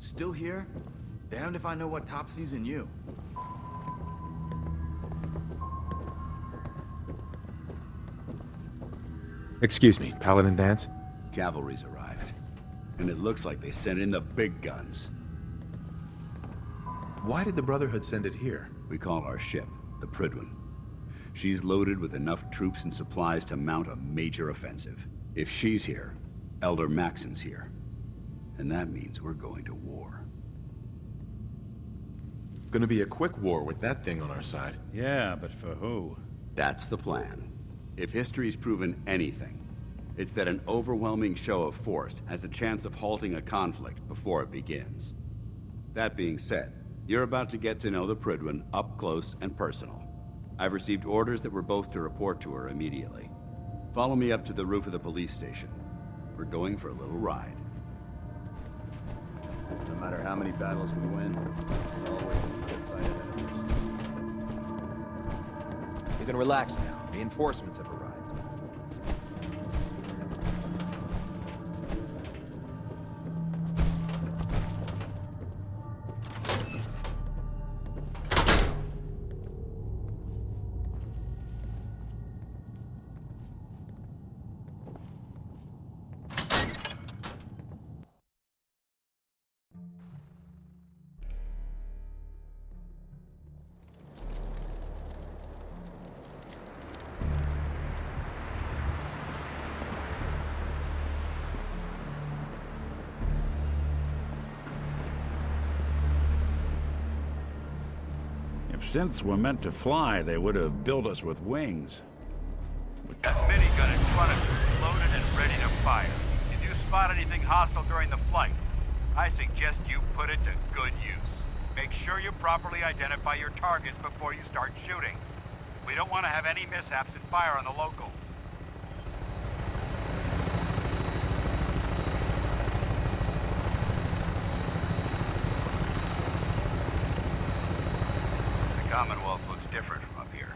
Still here? Damned if I know what Topsy's in you. Excuse me, Paladin Danse? Cavalry's arrived. And it looks like they sent in the big guns. Why did the Brotherhood send it here? We call our ship the PRYDWEN. She's loaded with enough troops and supplies to mount a major offensive. If she's here, Elder Maxson's here. And that means we're going to war. Gonna be a quick war with that thing on our side. Yeah, but for who? That's the plan. If history's proven anything, it's that an overwhelming show of force has a chance of halting a conflict before it begins. That being said, you're about to get to know the PRYDWEN up close and personal. I've received orders that we're both to report to her immediately. Follow me up to the roof of the police station. We're going for a little ride. No matter how many battles we win, there's always a good fight ahead of us. You can relax now. Reinforcements have arrived. If synths were meant to fly, they would have built us with wings. That minigun in front of you is loaded and ready to fire. If you spot anything hostile during the flight, I suggest you put it to good use. Make sure you properly identify your targets before you start shooting. We don't want to have any mishaps and fire on the local. The Commonwealth looks different from up here,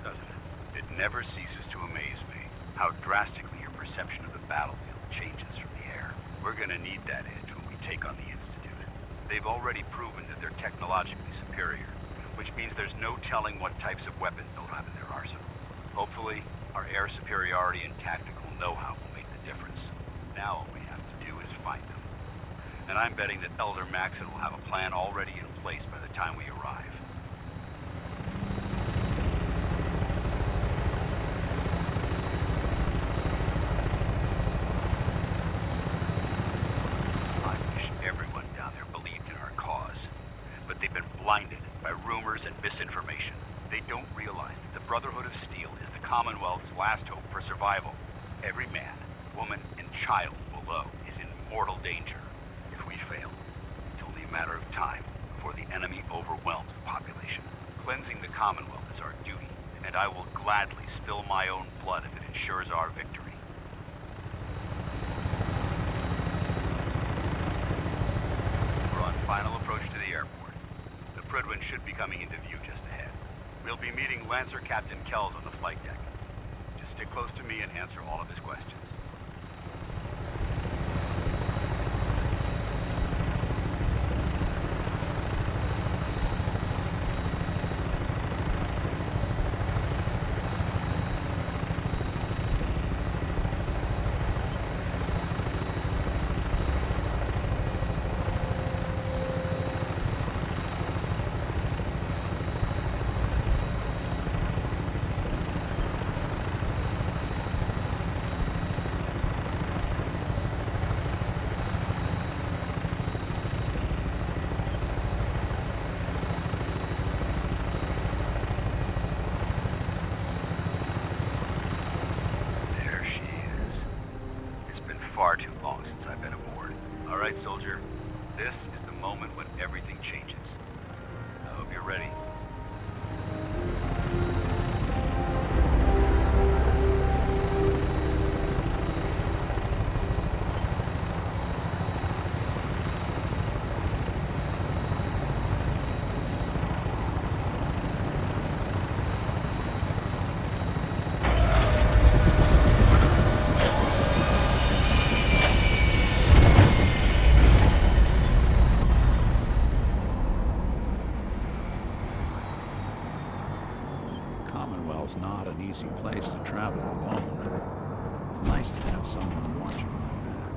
doesn't it? It never ceases to amaze me how drastically your perception of the battlefield changes from the air. We're gonna need that edge when we take on the Institute. They've already proven that they're technologically superior, which means there's no telling what types of weapons they'll have in their arsenal. Hopefully, our air superiority and tactical know-how will make the difference. Now all we have to do is find them. And I'm betting that Elder Maxson will have a plan already in place by the time we arrive. I wish everyone down there believed in our cause. But they've been blinded by rumors and misinformation. They don't realize that the Brotherhood of Steel is the Commonwealth's last hope for survival. Every man, woman, and child below is in mortal danger. If we fail, it's only a matter of time before the enemy overwhelms the population. Cleansing the Commonwealth is our duty, and I will gladly spill my own blood if it ensures our victory. We're on final approach to the airport. The PRYDWEN should be coming into view just ahead. We'll be meeting Lancer Captain Kells on the flight deck. Just stick close to me and answer all of his questions. Far too long since I've been aboard. All right, soldier. This is the moment when everything changes. I hope you're ready. easy place to travel alone. It's nice to have someone watching my back.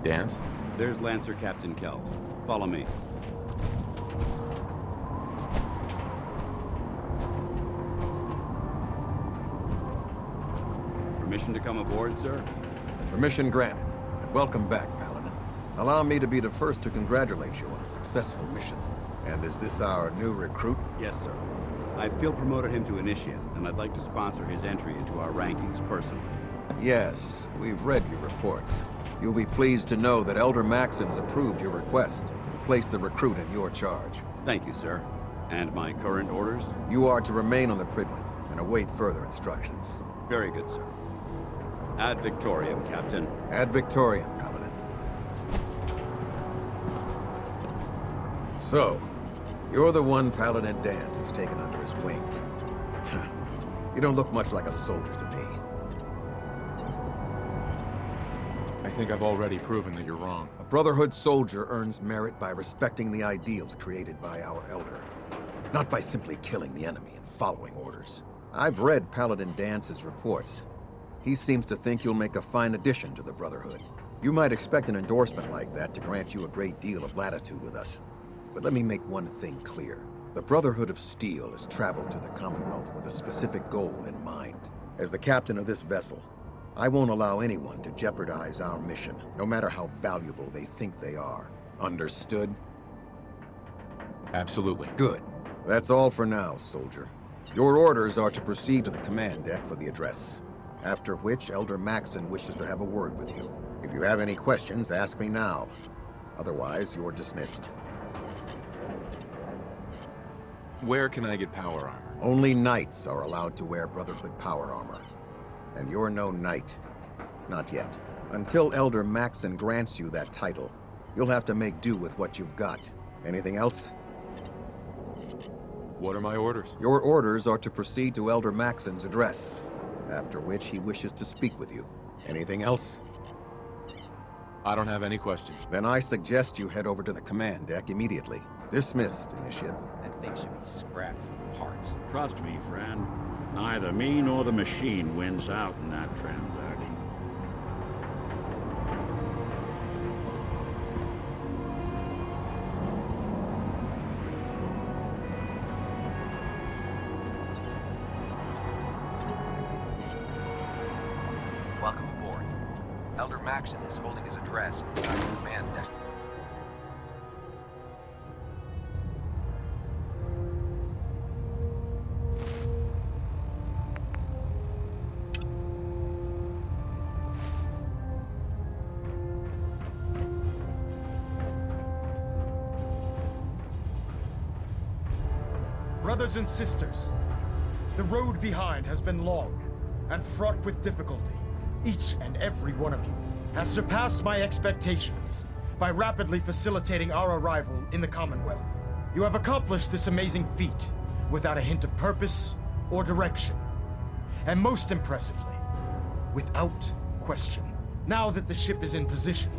Danse? There's Lancer Captain Kells. Follow me. Permission to come aboard, sir? Permission granted. And welcome back, Paladin. Allow me to be the first to congratulate you on a successful mission. And is this our new recruit? Yes, sir. I field promoted him to Initiate, and I'd like to sponsor his entry into our rankings personally. Yes, we've read your reports. You'll be pleased to know that Elder Maxson's approved your request and placed the recruit in your charge. Thank you, sir. And my current orders? You are to remain on the PRYDWEN and await further instructions. Very good, sir. Ad Victoriam, Captain. Ad Victoriam, Paladin. So, you're the one Paladin Danse has taken under his wing. You don't look much like a soldier to me. I think I've already proven that you're wrong. A Brotherhood soldier earns merit by respecting the ideals created by our Elder, not by simply killing the enemy and following orders. I've read Paladin Dance's reports. He seems to think you'll make a fine addition to the Brotherhood. You might expect an endorsement like that to grant you a great deal of latitude with us. But let me make one thing clear. The Brotherhood of Steel has traveled to the Commonwealth with a specific goal in mind. As the captain of this vessel, I won't allow anyone to jeopardize our mission, no matter how valuable they think they are. Understood? Absolutely. Good. That's all for now, soldier. Your orders are to proceed to the command deck for the address. After which, Elder Maxson wishes to have a word with you. If you have any questions, ask me now. Otherwise, you're dismissed. Where can I get power armor? Only knights are allowed to wear Brotherhood power armor. And you're no knight. Not yet. Until Elder Maxson grants you that title, you'll have to make do with what you've got. Anything else? What are my orders? Your orders are to proceed to Elder Maxson's address, after which he wishes to speak with you. Anything else? I don't have any questions. Then I suggest you head over to the command deck immediately. Dismissed, Initiate. That thing should be scrapped for parts. Trust me, friend. Neither me nor the machine wins out in that transaction. Welcome aboard. Elder Maxson is holding his address inside the command deck. Brothers and sisters, the road behind has been long and fraught with difficulty. Each and every one of you has surpassed my expectations by rapidly facilitating our arrival in the Commonwealth. You have accomplished this amazing feat without a hint of purpose or direction. And most impressively, without question. Now that the ship is in position,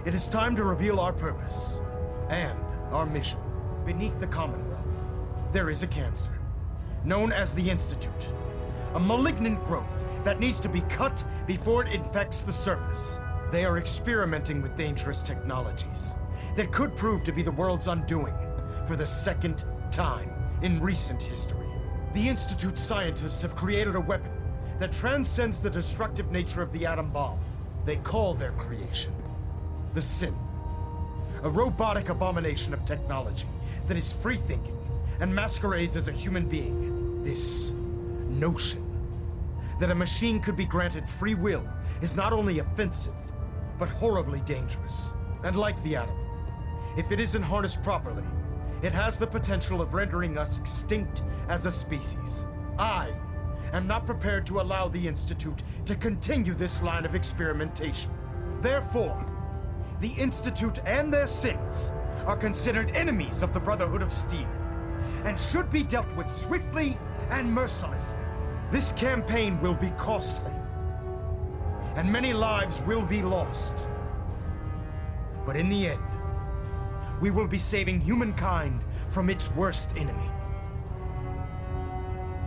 it is time to reveal our purpose and our mission. Beneath the Commonwealth, there is a cancer, known as the Institute. A malignant growth that needs to be cut before it infects the surface. They are experimenting with dangerous technologies that could prove to be the world's undoing for the second time in recent history. The Institute scientists have created a weapon that transcends the destructive nature of the atom bomb. They call their creation the Synth, a robotic abomination of technology that is free-thinking and masquerades as a human being. This notion that a machine could be granted free will is not only offensive, but horribly dangerous. And like the atom, if it isn't harnessed properly, it has the potential of rendering us extinct as a species. I am not prepared to allow the Institute to continue this line of experimentation. Therefore, the Institute and their synths are considered enemies of the Brotherhood of Steel, and should be dealt with swiftly and mercilessly. This campaign will be costly, and many lives will be lost. But in the end, we will be saving humankind from its worst enemy.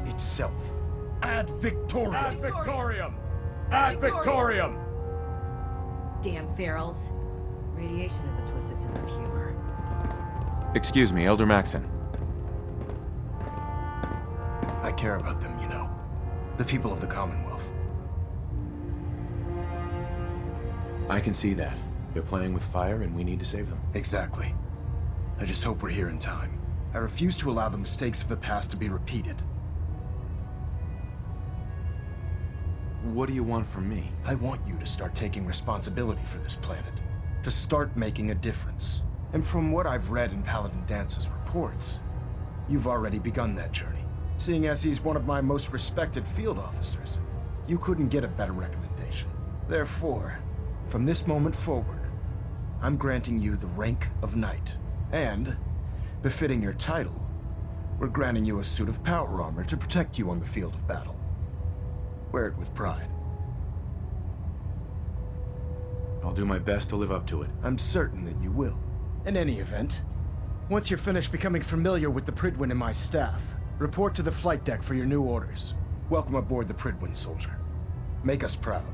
Itself. Ad Victoriam! Ad Victoriam! Ad Victoriam! Damn ferals. Radiation has a twisted sense of humor. Excuse me, Elder Maxson. I care about them, you know. The people of the Commonwealth. I can see that. They're playing with fire and we need to save them. Exactly. I just hope we're here in time. I refuse to allow the mistakes of the past to be repeated. What do you want from me? I want you to start taking responsibility for this planet. To start making a difference. And from what I've read in Paladin Danse's reports, you've already begun that journey. Seeing as he's one of my most respected field officers, you couldn't get a better recommendation. Therefore, from this moment forward, I'm granting you the rank of Knight. And, befitting your title, we're granting you a suit of power armor to protect you on the field of battle. Wear it with pride. I'll do my best to live up to it. I'm certain that you will. In any event, once you're finished becoming familiar with the PRYDWEN and my staff, report to the flight deck for your new orders. Welcome aboard the PRYDWEN, soldier. Make us proud.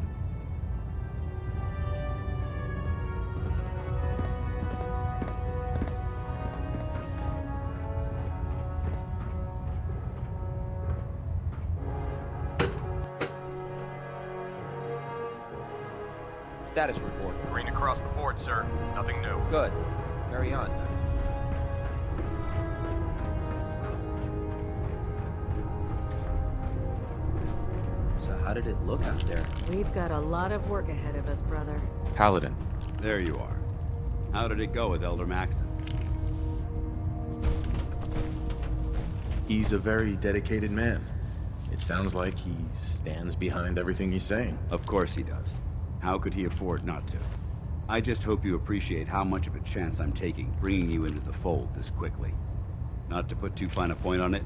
Status report. Green across the board, sir. Nothing new. Good. Carry on. So how did it look out there? We've got a lot of work ahead of us, brother. Paladin. There you are. How did it go with Elder Maxson? He's a very dedicated man. It sounds like he stands behind everything he's saying. Of course he does. How could he afford not to? I just hope you appreciate how much of a chance I'm taking bringing you into the fold this quickly. Not to put too fine a point on it,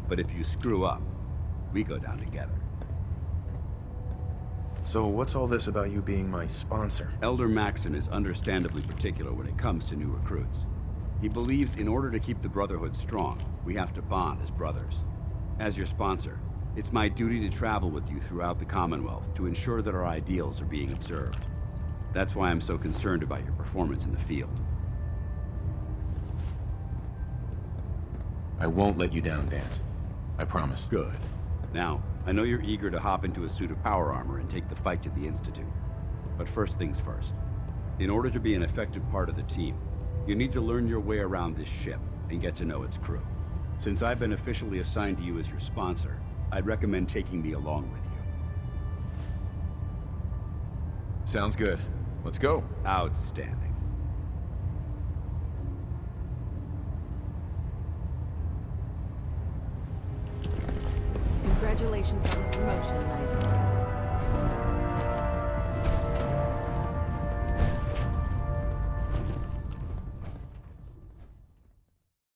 but if you screw up, we go down together. So what's all this about you being my sponsor? Elder Maxson is understandably particular when it comes to new recruits. He believes in order to keep the Brotherhood strong, we have to bond as brothers. As your sponsor, it's my duty to travel with you throughout the Commonwealth to ensure that our ideals are being observed. That's why I'm so concerned about your performance in the field. I won't let you down, Danse. I promise. Good. Now, I know you're eager to hop into a suit of power armor and take the fight to the Institute. But first things first. In order to be an effective part of the team, you need to learn your way around this ship and get to know its crew. Since I've been officially assigned to you as your sponsor, I'd recommend taking me along with you. Sounds good. Let's go. Outstanding. Congratulations on the promotion, Knight.